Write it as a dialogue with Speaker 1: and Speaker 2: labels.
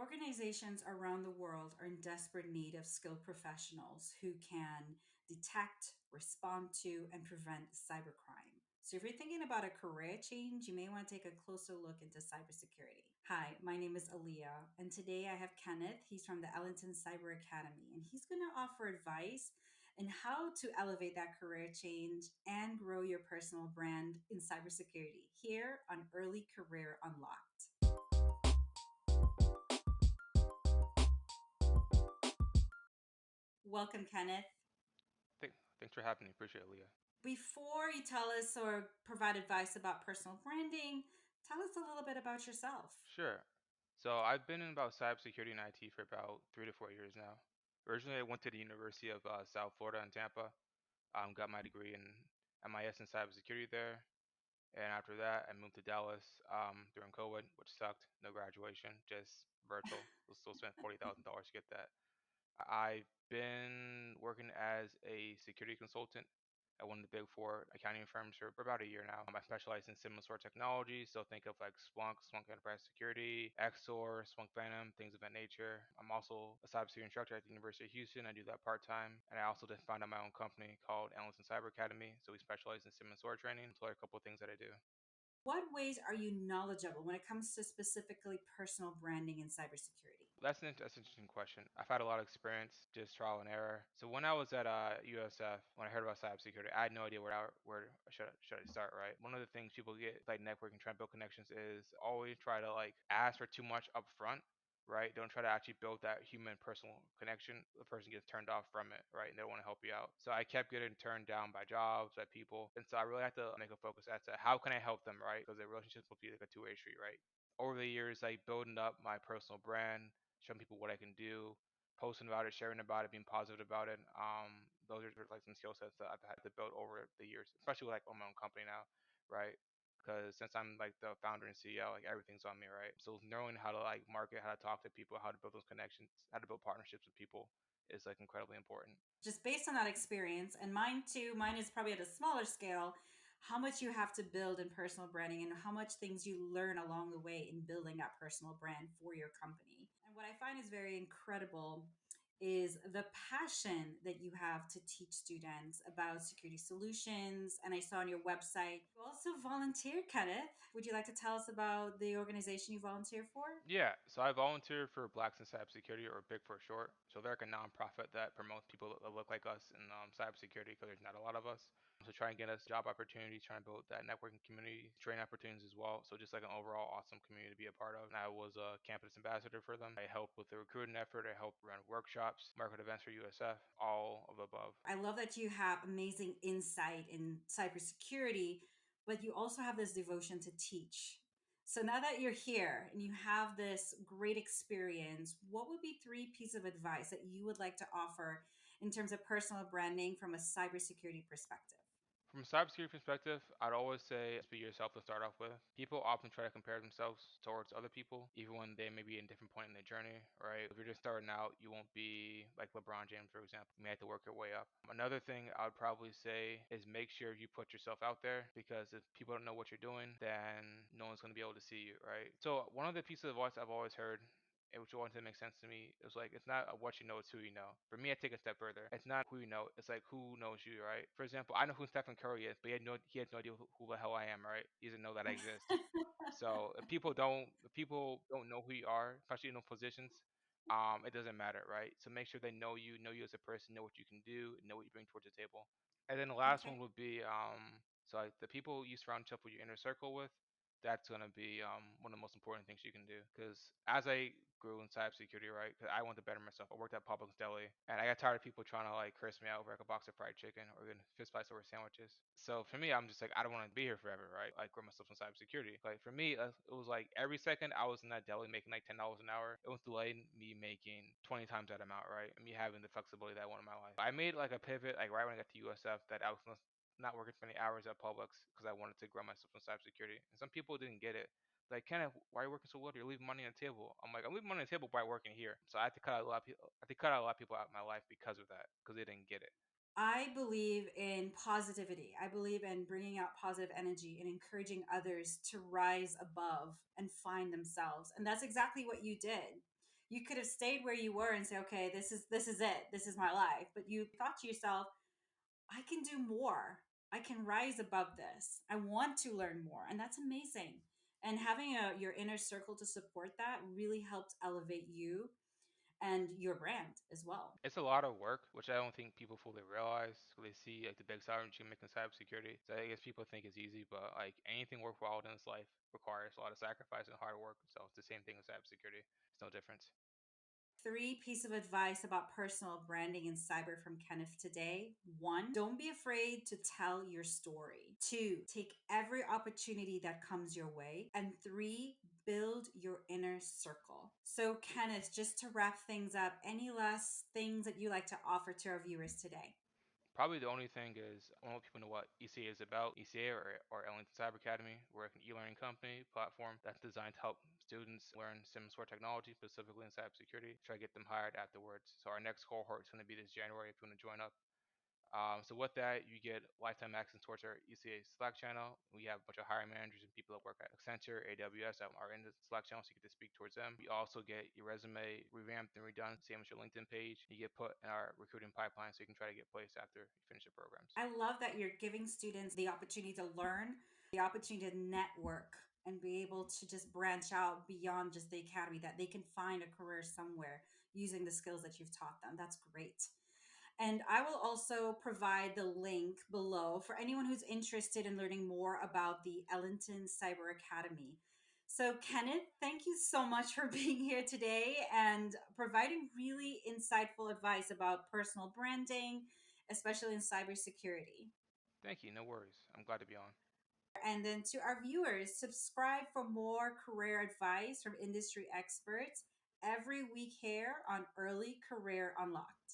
Speaker 1: Organizations around the world are in desperate need of skilled professionals who can detect, respond to, and prevent cybercrime. So, if you're thinking about a career change, you may want to take a closer look into cybersecurity. Hi, my name is Aaliyah, and today I have Kenneth. He's from the Ellington Cyber Academy, and he's going to offer advice on how to elevate that career change and grow your personal brand in cybersecurity here on Early Career Unlocked. Welcome, Kenneth.
Speaker 2: Thanks for having me. Appreciate it, Leah.
Speaker 1: Before you tell us or provide advice about personal branding, tell us a little bit about yourself.
Speaker 2: Sure. So I've been in about cybersecurity and IT for about 3 to 4 years now. Originally, I went to the University of South Florida in Tampa. Got my degree in MIS in cybersecurity there, and after that, I moved to Dallas during COVID, which sucked. No graduation, just virtual. We'll still spend $40,000 to get that. I've been working as a security consultant at one of the big four accounting firms for about a year now. I specialize in similar sort of technology, so think of like Splunk, Splunk Enterprise Security, XOR, Splunk Phantom, things of that nature. I'm also a cybersecurity instructor at the University of Houston. I do that part time, and I also just founded my own company called Ellington Cyber Academy. So we specialize in similar sort of training. So there are a couple of things that I do.
Speaker 1: What ways are you knowledgeable when it comes to specifically personal branding and cybersecurity?
Speaker 2: That's an interesting question. I've had a lot of experience, just trial and error. So when I was at USF, when I heard about cybersecurity, I had no idea where should I start. Right. One of the things people get like networking, trying to build connections, is always try to like ask for too much up front. Right. Don't try to actually build that human personal connection. The person gets turned off from it. Right. And they don't want to help you out. So I kept getting turned down by jobs, by people, and so I really had to make a focus as to how can I help them. Right. Because the relationships will be like a two-way street. Right. Over the years, like building up my personal brand, showing people what I can do, posting about it, sharing about it, being positive about it. Those are like some skill sets that I've had to build over the years, especially like on my own company now, right? Because since I'm like the founder and CEO, like everything's on me, right? So knowing how to like market, how to talk to people, how to build those connections, how to build partnerships with people is like incredibly important.
Speaker 1: Just based on that experience, and mine too, mine is probably at a smaller scale, how much you have to build in personal branding and how much things you learn along the way in building that personal brand for your company. And what I find is very incredible is the passion that you have to teach students about security solutions. And I saw on your website, you also volunteer, Kenneth. Would you like to tell us about the organization you volunteer for?
Speaker 2: Yeah, so I volunteer for Blacks in Cybersecurity, or BIG for short. So they're like a nonprofit that promotes people that look like us in cybersecurity because there's not a lot of us. So try and get us job opportunities, trying to build that networking community, training opportunities as well. So just like an overall awesome community to be a part of. And I was a campus ambassador for them. I helped with the recruiting effort. I helped run workshops, market events for USF, all of the above.
Speaker 1: I love that you have amazing insight in cybersecurity, but you also have this devotion to teach. So now that you're here and you have this great experience, what would be three pieces of advice that you would like to offer in terms of personal branding from a cybersecurity perspective?
Speaker 2: From a cybersecurity perspective, I'd always say just be yourself to start off with. People often try to compare themselves towards other people, even when they may be in a different point in their journey, right? If you're just starting out, you won't be like LeBron James, for example. You may have to work your way up. Another thing I would probably say is make sure you put yourself out there, because if people don't know what you're doing, then no one's going to be able to see you, right? So one of the pieces of advice I've always heard, and which wanted to make sense to me, it was like it's not what you know, it's who you know. For me, I take a step further. It's not who you know, it's like who knows you, right? For example, I know who Stephen Curry is, but he had no idea who the hell I am, right? He doesn't know that I exist. So if people don't know who you are, especially in those positions, it doesn't matter, right? So make sure they know you as a person, know what you can do, know what you bring towards the table. And then the last one
Speaker 1: Okay.
Speaker 2: would be so like the people you surround yourself with, your inner circle with, that's gonna be one of the most important things you can do. Because as I grew in cybersecurity, right, because I wanted to better myself. I worked at Publix Deli, and I got tired of people trying to like curse me out over like a box of fried chicken or getting fist fights over sandwiches. So for me, I'm just like I don't want to be here forever, right? Like grow myself in cybersecurity. Like for me, it was like every second I was in that deli making like $10 an hour, it was delaying me making 20 times that amount, right? And me having the flexibility that I want in my life. I made like a pivot like right when I got to USF, that I was not working for any hours at Publix because I wanted to grow myself in cybersecurity. And some people didn't get it. Like, Kenneth, why are you working so little? You're leaving money on the table. I'm like, I'm leaving money on the table by working here. So I had to cut out a lot of people. I had to cut out a lot of people out of my life because of that, because they didn't get it.
Speaker 1: I believe in positivity. I believe in bringing out positive energy and encouraging others to rise above and find themselves. And that's exactly what you did. You could have stayed where you were and say, okay, this is it. This is my life. But you thought to yourself, I can do more. I can rise above this. I want to learn more. And that's amazing. And having your inner circle to support that really helped elevate you and your brand as well.
Speaker 2: It's a lot of work, which I don't think people fully realize. They see like the big salary you make in cybersecurity. So I guess people think it's easy, but like anything worthwhile in this life requires a lot of sacrifice and hard work. So it's the same thing with cybersecurity. It's no difference.
Speaker 1: Three piece of advice about personal branding in cyber from Kenneth today. One, don't be afraid to tell your story. Two, take every opportunity that comes your way. And three, build your inner circle. So, Kenneth, just to wrap things up, any last things that you like to offer to our viewers today?
Speaker 2: Probably the only thing is I want people to know what ECA is about. ECA or Ellington Cyber Academy, we're an e-learning company platform that's designed to help students learn SIM sort technology, specifically in cybersecurity, try to get them hired afterwards. So our next cohort is going to be this January if you want to join up. So with that, you get lifetime access towards our ECA Slack channel. We have a bunch of hiring managers and people that work at Accenture, AWS that are in the Slack channel, so you get to speak towards them. You also get your resume revamped and redone, same as your LinkedIn page. You get put in our recruiting pipeline, so you can try to get placed after you finish your programs.
Speaker 1: I love that you're giving students the opportunity to learn, the opportunity to network, and be able to just branch out beyond just the academy, that they can find a career somewhere using the skills that you've taught them. That's great. And I will also provide the link below for anyone who's interested in learning more about the Ellington Cyber Academy. So, Kenneth, thank you so much for being here today and providing really insightful advice about personal branding, especially in cybersecurity.
Speaker 2: Thank you. No worries. I'm glad to be on.
Speaker 1: And then to our viewers, subscribe for more career advice from industry experts every week here on Early Career Unlocked.